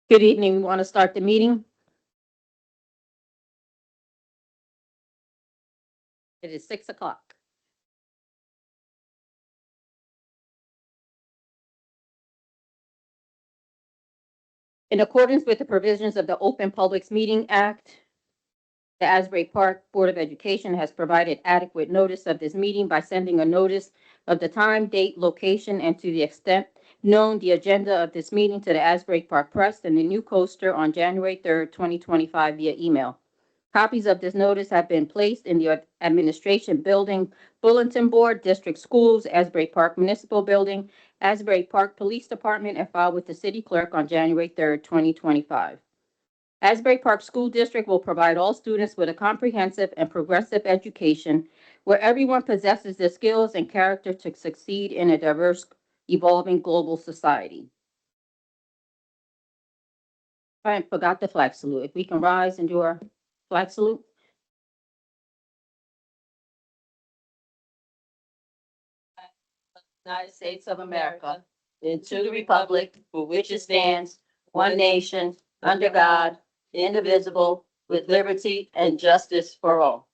Good evening. We want to start the meeting. It is 6 o'clock. In accordance with the provisions of the Open Publics Meeting Act, the Asbury Park Board of Education has provided adequate notice of this meeting by sending a notice of the time, date, location, and to the extent known, the agenda of this meeting to the Asbury Park Press and the New Coaster on January 3rd, 2025 via email. Copies of this notice have been placed in the Administration Building Bulletin Board, District Schools, Asbury Park Municipal Building, Asbury Park Police Department, and filed with the City Clerk on January 3rd, 2025. Asbury Park School District will provide all students with a comprehensive and progressive education where everyone possesses the skills and character to succeed in a diverse, evolving global society. I forgot the flag salute. If we can rise and do our flag salute. United States of America, and to the republic for which it stands, one nation, under God, indivisible, with liberty and justice for all.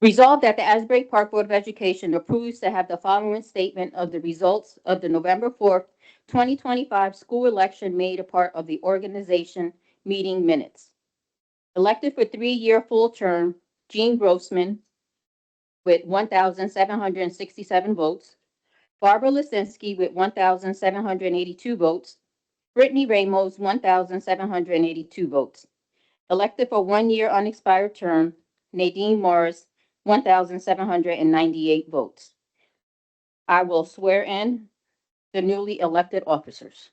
Resolved that the Asbury Park Board of Education approves to have the following statement of the results of the November 4th, 2025 school election made a part of the organization meeting minutes. Elected for 3-year full term, Jean Grossman with 1,767 votes. Barbara Lisinski with 1,782 votes. Brittany Ramos, 1,782 votes. Elected for 1-year unexpired term, Nadine Morris, 1,798 votes. I will swear in the newly elected officers.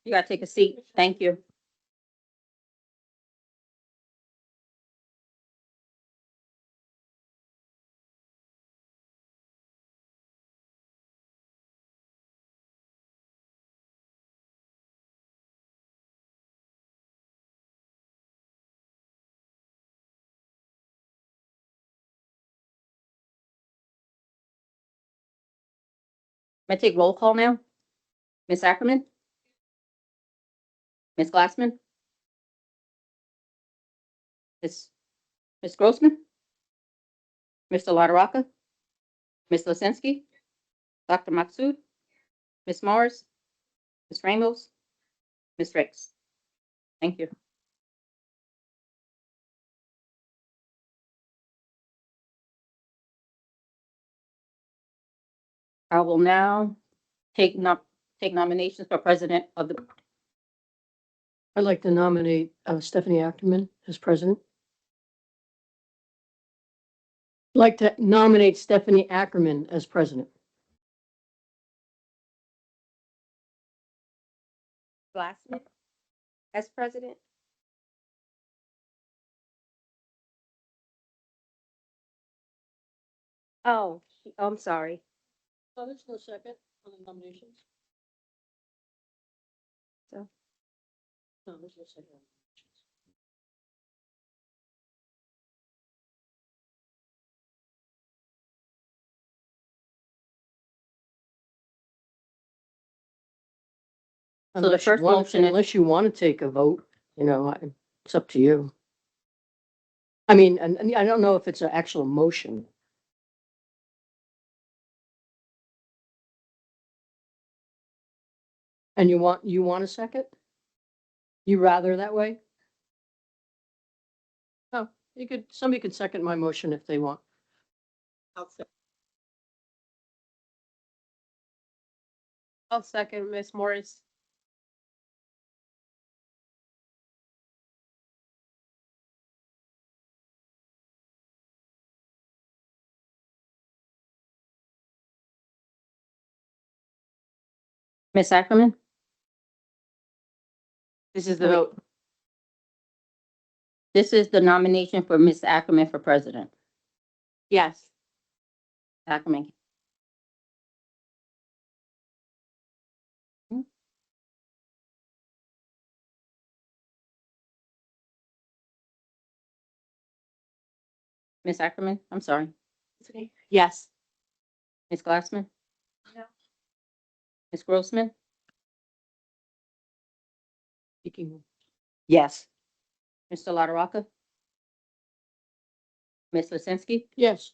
You gotta take a seat. Thank you. May I take roll call now? Ms. Ackerman? Ms. Glassman? Ms. Ms. Grossman? Mr. LaRocca? Ms. Lisinski? Dr. Maksud? Ms. Morris? Ms. Ramos? Ms. Ricks? Thank you. I will now take nominations for president of the, I'd like to nominate Stephanie Ackerman as president. I'd like to nominate Stephanie Ackerman as president. Glassman as president. Oh, I'm sorry. Oh, there's no second on the nominations. So, No, there's no second. So the first motion is, Unless you want to take a vote, it's up to you. I mean, and I don't know if it's an actual motion. And you want a second? You rather that way? Oh, somebody could second my motion if they want. I'll second Miss Morris. Ms. Ackerman? This is the Wait. vote. This is the nomination for Ms. Ackerman for president. Yes. Ackerman. Ms. Ackerman, I'm sorry. Yes. Ms. Glassman? No. Ms. Grossman? Speaking. Yes. Mr. LaRocca? Ms. Lisinski? Yes.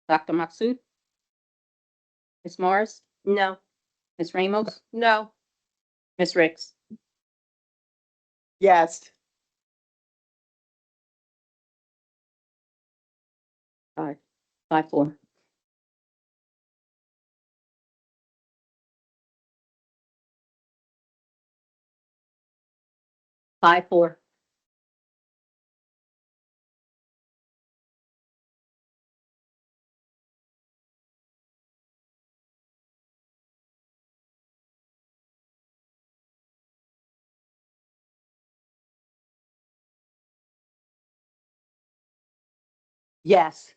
Dr. Maksud? Ms. Morris? No. Ms. Ramos? No. Ms. Ricks? Yes. 5-4. Five, four. Yes.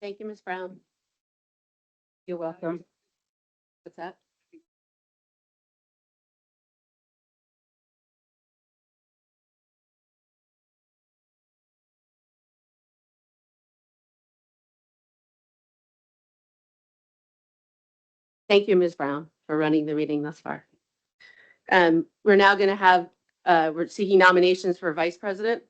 Thank you, Ms. Brown. You're welcome. What's that? Thank you, Ms. Brown, for running the meeting thus far. We're now going to have, we're seeking nominations for vice president.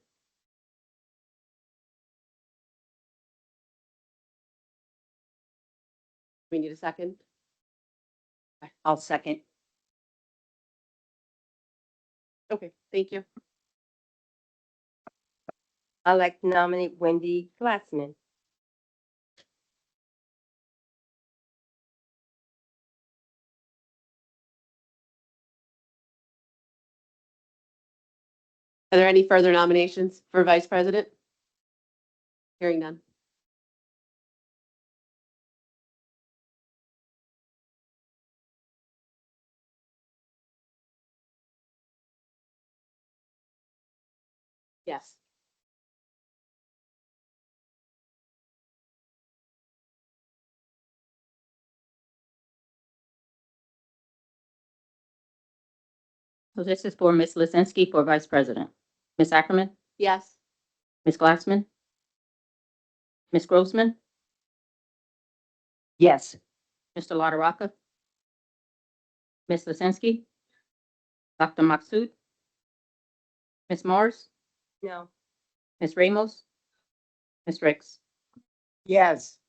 We need a second. I'll second. Okay, thank you. I'd like to nominate Wendy Glassman. Are there any further nominations for vice president? Hearing none. Yes. So this is for Ms. Lizinski for Vice President. Ms. Ackerman, Yes. Ms. Glassman, Ms. Grossman, Yes. Mr. LaRocca, Ms. Lizinski, Dr. Maksud, Ms. Morris, No. Ms. Ramos, Ms. Ricks. Yes.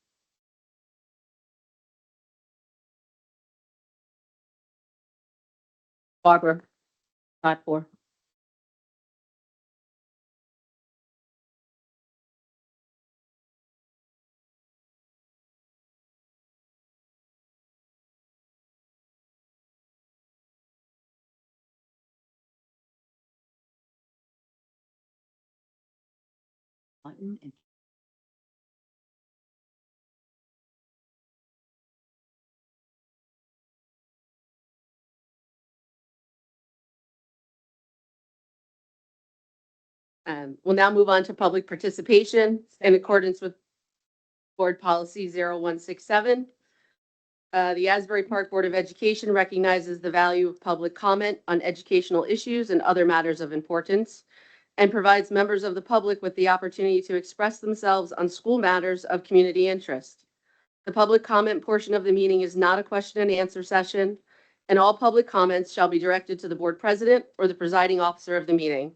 Barbara, 5-4. We'll now move on to public participation in accordance with Board Policy 0167. The Asbury Park Board of Education recognizes the value of public comment on educational issues and other matters of importance, and provides members of the public with the opportunity to express themselves on school matters of community interest. The public comment portion of the meeting is not a question and answer session, and all public comments shall be directed to the board president or the presiding officer of the meeting.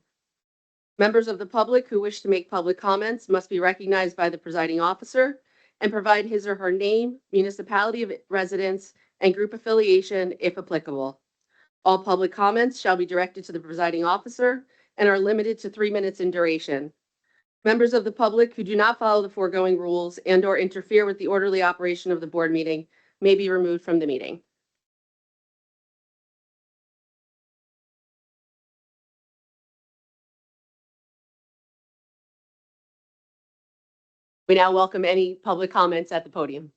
Members of the public who wish to make public comments must be recognized by the presiding officer and provide his or her name, municipality of residence, and group affiliation if applicable. All public comments shall be directed to the presiding officer and are limited to 3 minutes in duration. Members of the public who do not follow the foregoing rules and/or interfere with the orderly operation of the board meeting may be removed from the meeting. We now welcome any public comments at the podium.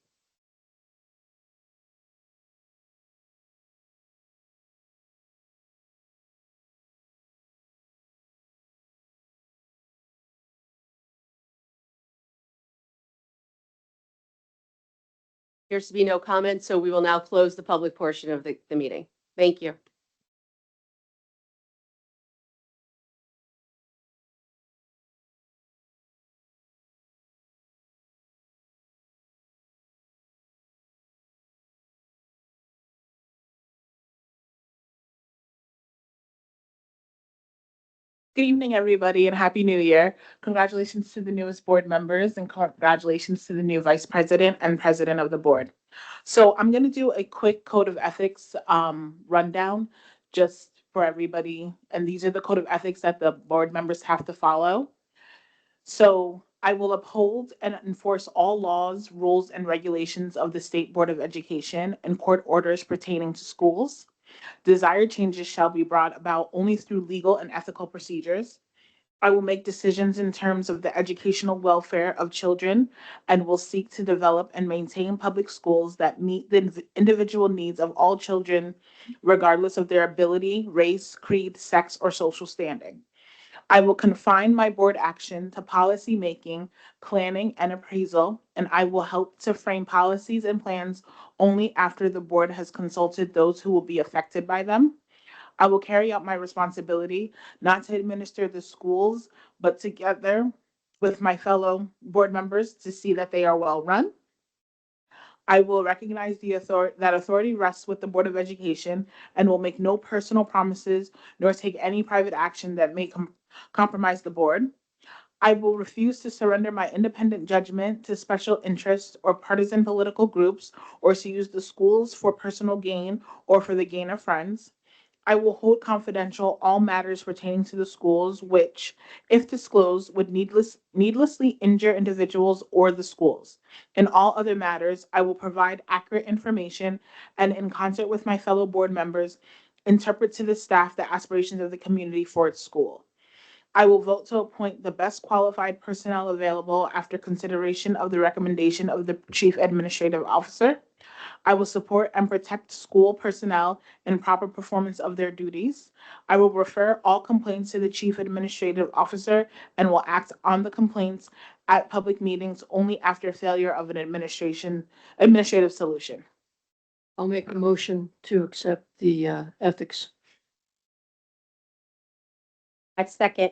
Appears to be no comments, so we will now close the public portion of the meeting. Thank you. Good evening, everybody, and Happy New Year. Congratulations to the newest board members and congratulations to the new vice president and president of the board. So I'm going to do a quick code of ethics rundown just for everybody. And these are the code of ethics that the board members have to follow. So I will uphold and enforce all laws, rules, and regulations of the State Board of Education and court orders pertaining to schools. Desired changes shall be brought about only through legal and ethical procedures. I will make decisions in terms of the educational welfare of children and will seek to develop and maintain public schools that meet the individual needs of all children, regardless of their ability, race, creed, sex, or social standing. I will confine my board action to policy making, planning, and appraisal, and I will help to frame policies and plans only after the board has consulted those who will be affected by them. I will carry out my responsibility not to administer the schools, but together with my fellow board members to see that they are well run. I will recognize that authority rests with the Board of Education and will make no personal promises nor take any private action that may compromise the board. I will refuse to surrender my independent judgment to special interests or partisan political groups or to use the schools for personal gain or for the gain of friends. I will hold confidential all matters pertaining to the schools which, if disclosed, would needlessly injure individuals or the schools. In all other matters, I will provide accurate information and, in concert with my fellow board members, interpret to the staff the aspirations of the community for its school. I will vote to appoint the best qualified personnel available after consideration of the recommendation of the Chief Administrative Officer. I will support and protect school personnel in proper performance of their duties. I will refer all complaints to the Chief Administrative Officer and will act on the complaints at public meetings only after failure of an administrative solution. I'll make a motion to accept the ethics. I second.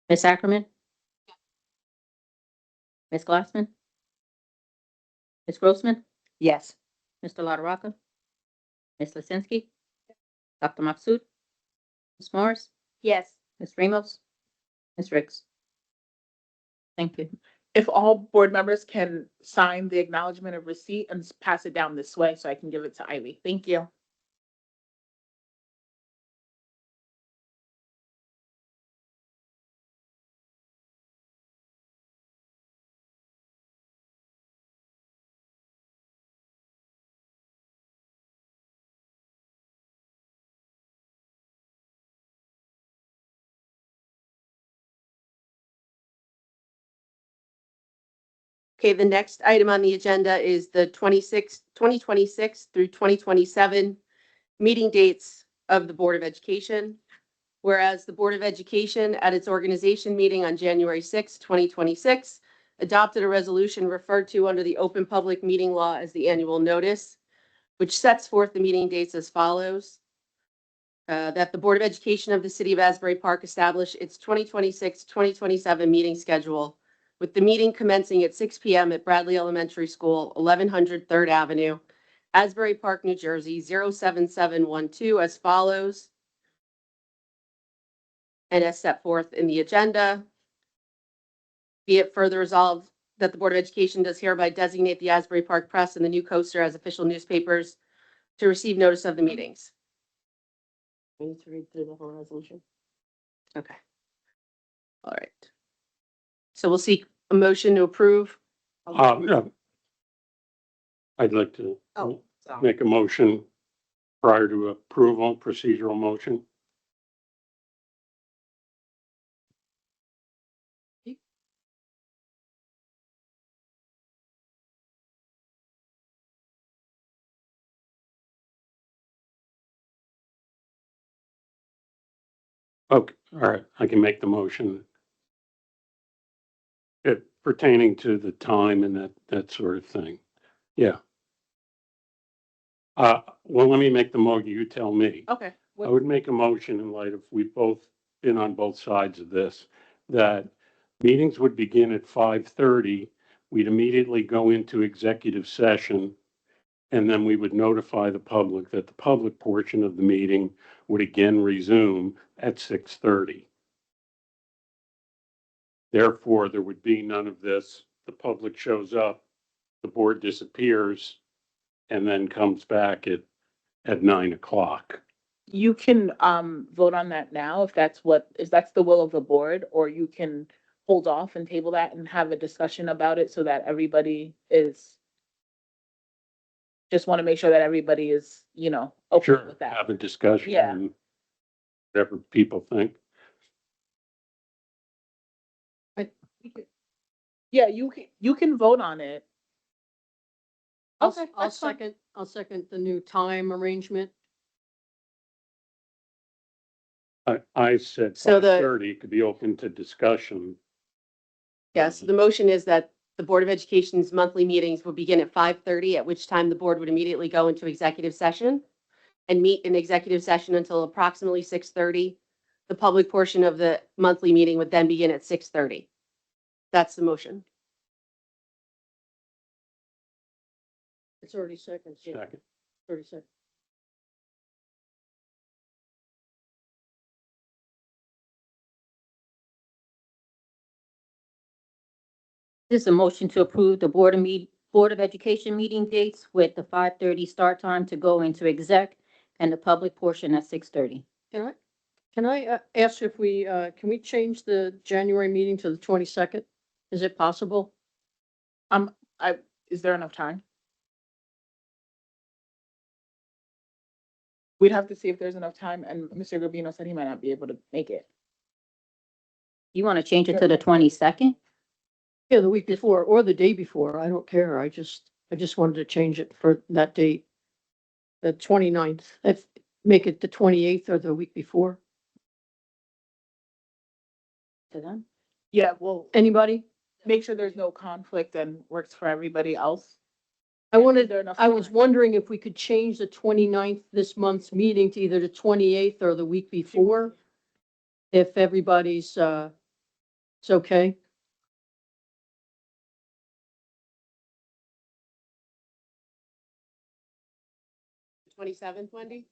Ms. Ackerman? Ms. Glassman? Ms. Grossman? Yes. Mr. LaRocca? Ms. Lisinski? Dr. Maksud? Ms. Morris? Yes. Ms. Ramos? Ms. Riggs? Thank you. If all board members can sign the acknowledgement of receipt and pass it down this way so I can give it to Ivy. Thank you. Okay, the next item on the agenda is the 2026 through 2027 meeting dates of the Board of Education. Whereas the Board of Education at its organization meeting on January 6, 2026, adopted a resolution referred to under the Open Public Meeting Law as the annual notice, which sets forth the meeting dates as follows. That the Board of Education of the City of Asbury Park establish its 2026-2027 meeting schedule, with the meeting commencing at 6 p.m. at Bradley Elementary School, 1100 3rd Avenue, Asbury Park, New Jersey, 07712 as follows. And as set forth in the agenda, be it further resolved that the Board of Education does hereby designate the Asbury Park Press and the New Coaster as official newspapers to receive notice of the meetings. We need to read through the whole resolution. Okay. All right. So we'll seek a motion to approve. Yeah. I'd like to make a motion prior to approval, procedural motion. Okay, all right, I can make the motion. It pertaining to the time and that sort of thing. Yeah. Well, let me make the motion, you tell me. Okay. I would make a motion in light of, we've both been on both sides of this, that meetings would begin at 5:30. We'd immediately go into executive session, and then we would notify the public that the public portion of the meeting would again resume at 6:30. Therefore, there would be none of this. The public shows up, the board disappears, and then comes back at 9 o'clock. You can vote on that now if that's the will of the board, or you can hold off and table that and have a discussion about it so that everybody is, just want to make sure that everybody is, okay Sure, with that. have a discussion. Yeah. And whatever people think. Yeah, you can vote on it. Okay, I'll that's fine. second the new time arrangement. I said So the- 5:30 could be open to discussion. Yes, the motion is that the Board of Education's monthly meetings will begin at 5:30, at which time the board would immediately go into executive session and meet in executive session until approximately 6:30. The public portion of the monthly meeting would then begin at 6:30. That's the motion. It's already second. Yeah, Second. 30 seconds. This is a motion to approve the Board of Education meeting dates with the 5:30 start time to go into exec and the public portion at 6:30. Can I ask if can we change the January meeting to the 22nd? Is it possible? Is there enough time? We'd have to see if there's enough time, and Mr. Gabino said he might not be able to make it. You want to change it to the 22nd? Yeah, the week before or the day before. I don't care. I just wanted to change it for that date. The 29th. Make it the 28th or the week before. To them? Yeah, well, Anybody? make sure there's no conflict and works for everybody else. I wanted, Is there enough I was time? wondering if we could change the 29th, this month's meeting, to either the 28th or the week before. If everybody's, it's okay. The 27th, Wendy?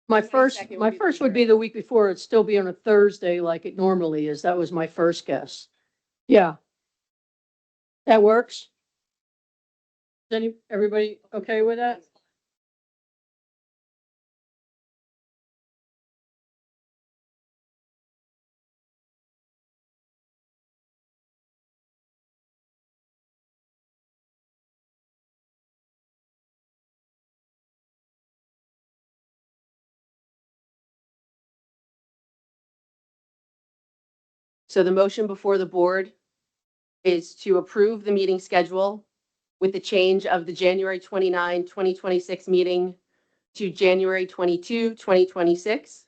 My 22nd first, would my be the first week would be the week before. It'd still be on a Thursday like it normally is. That was my first guess. Yeah. That works? Is everybody okay with that? So the motion before the board is to approve the meeting schedule with the change of the January 29, 2026 meeting to January 22, 2026.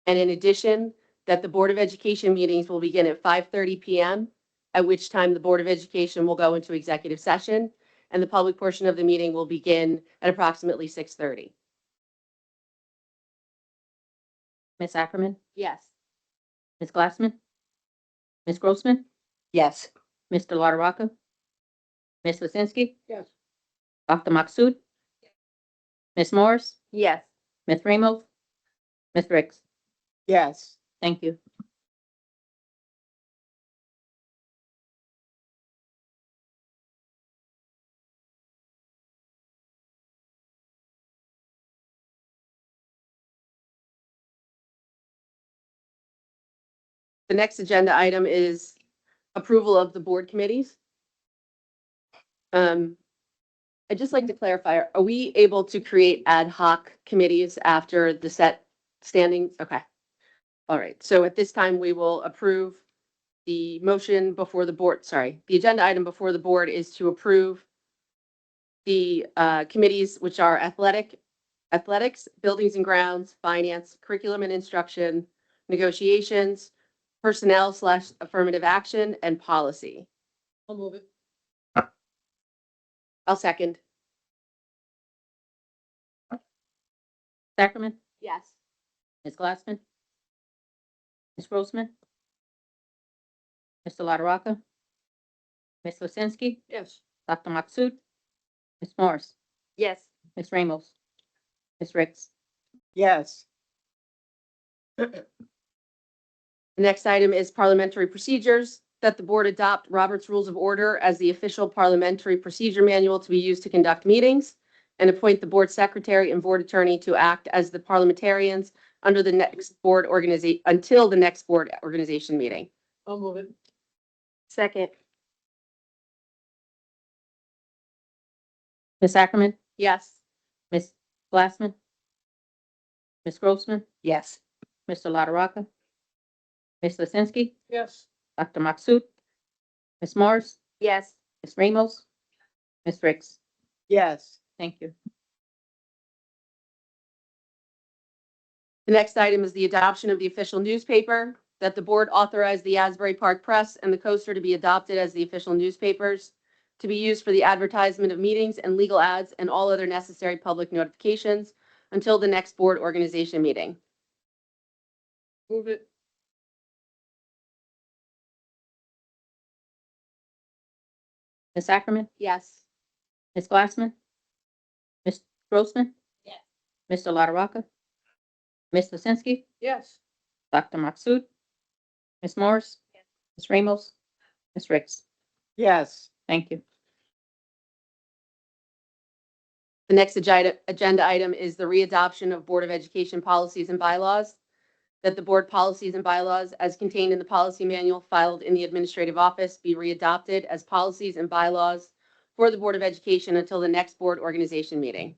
And in addition, that the Board of Education meetings will begin at 5:30 PM, at which time the Board of Education will go into executive session, and the public portion of the meeting will begin at approximately 6:30. Ms. Ackerman? Yes. Ms. Glassman? Ms. Grossman? Yes. Mr. LaRocca? Ms. Lizinski? Yes. Dr. Maksud? Ms. Morris? Yes. Ms. Ramos? Ms. Ricks? Yes. Thank you. The next agenda item is approval of the board committees. I'd just like to clarify, are we able to create ad hoc committees after the set standings? Okay. All right. So at this time, we will approve the motion before the board. Sorry, the agenda item before the board is to approve the committees, which are athletics, buildings and grounds, finance, curriculum and instruction, negotiations, personnel / affirmative action, and policy. I'll move it. I'll second. Ackerman? Yes. Ms. Glassman? Ms. Grossman? Mr. LaRocca? Ms. Lizinski? Yes. Dr. Maksud? Ms. Morris? Yes. Ms. Ramos? Ms. Ricks? Yes. The next item is parliamentary procedures, that the board adopt Robert's Rules of Order as the official parliamentary procedure manual to be used to conduct meetings, and appoint the board secretary and board attorney to act as the parliamentarians under the next board organization, until the next board organization meeting. I'll move it. Second. Ms. Ackerman? Yes. Ms. Glassman? Ms. Grossman? Yes. Mr. LaRocca? Ms. Lizinski? Yes. Dr. Maksud? Ms. Morris? Yes. Ms. Ramos? Ms. Ricks? Yes. Thank you. The next item is the adoption of the official newspaper, that the board authorize the Asbury Park Press and the Coaster to be adopted as the official newspapers to be used for the advertisement of meetings and legal ads and all other necessary public notifications until the next board organization meeting. Move it. Ms. Ackerman? Yes. Ms. Glassman? Ms. Grossman? Yes. Mr. LaRocca, Ms. Lisinski, Yes. Dr. Maksud, Ms. Morris, Ms. Ramos, Ms. Ricks. Yes. Thank you. The next agenda item is the readoption of Board of Education policies and bylaws. That the board policies and bylaws as contained in the policy manual filed in the administrative office be readopted as policies and bylaws for the Board of Education until the next board organization meeting.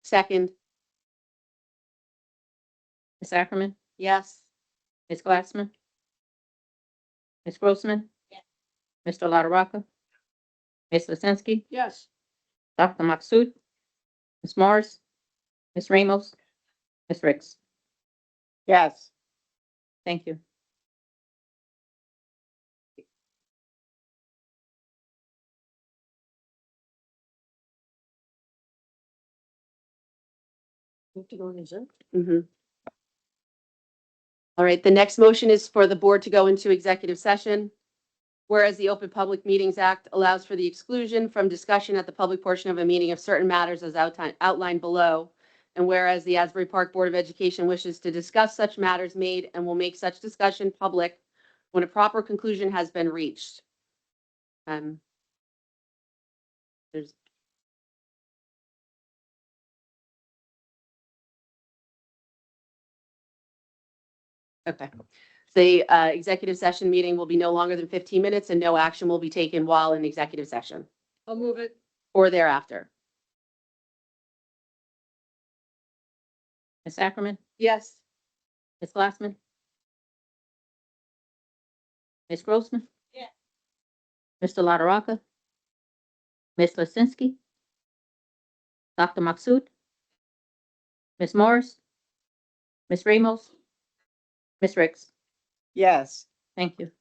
Second, Ms. Ackerman, yes. Ms. Glassman, Ms. Grossman, Mr. LaRocca, Ms. Lisinski, Yes. Dr. Maksud, Ms. Morris, Ms. Ramos, Ms. Ricks. Yes. Thank you. Mhm. All right, the next motion is for the board to go into executive session. Whereas the Open Public Meetings Act allows for the exclusion from discussion at the public portion of a meeting of certain matters as outlined below. And whereas the Asbury Park Board of Education wishes to discuss such matters made and will make such discussion public when a proper conclusion has been reached. There's Okay. The executive session meeting will be no longer than 15 minutes and no action will be taken while in executive session I'll move it. or thereafter. Ms. Ackerman, Yes. Ms. Glassman, Ms. Grossman, Mr. LaRocca, Ms. Lisinski, Dr. Maksud, Ms. Morris, Ms. Ramos, Ms. Ricks. Yes. Thank you.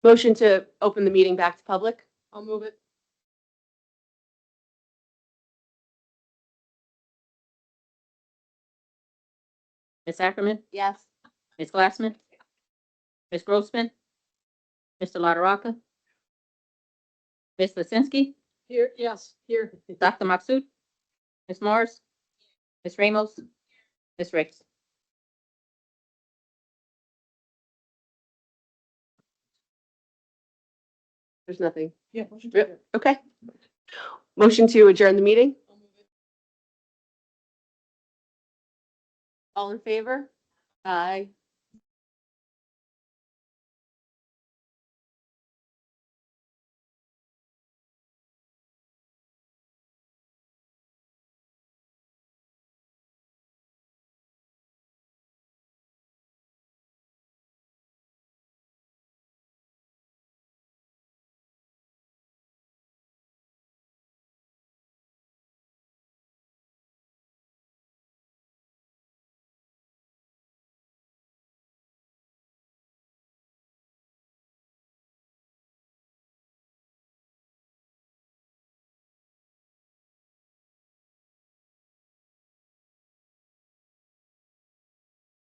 Motion to open the meeting back to public? I'll move it. Ms. Ackerman, Yes. Ms. Glassman, Ms. Grossman, Mr. LaRocca, Ms. Lisinski, Here, yes, here. Dr. Maksud, Ms. Morris, Ms. Ramos, Ms. Ricks. There's nothing. Yeah. motion to Yep. adjourn. Okay. Motion to adjourn the meeting? All in favor? Aye.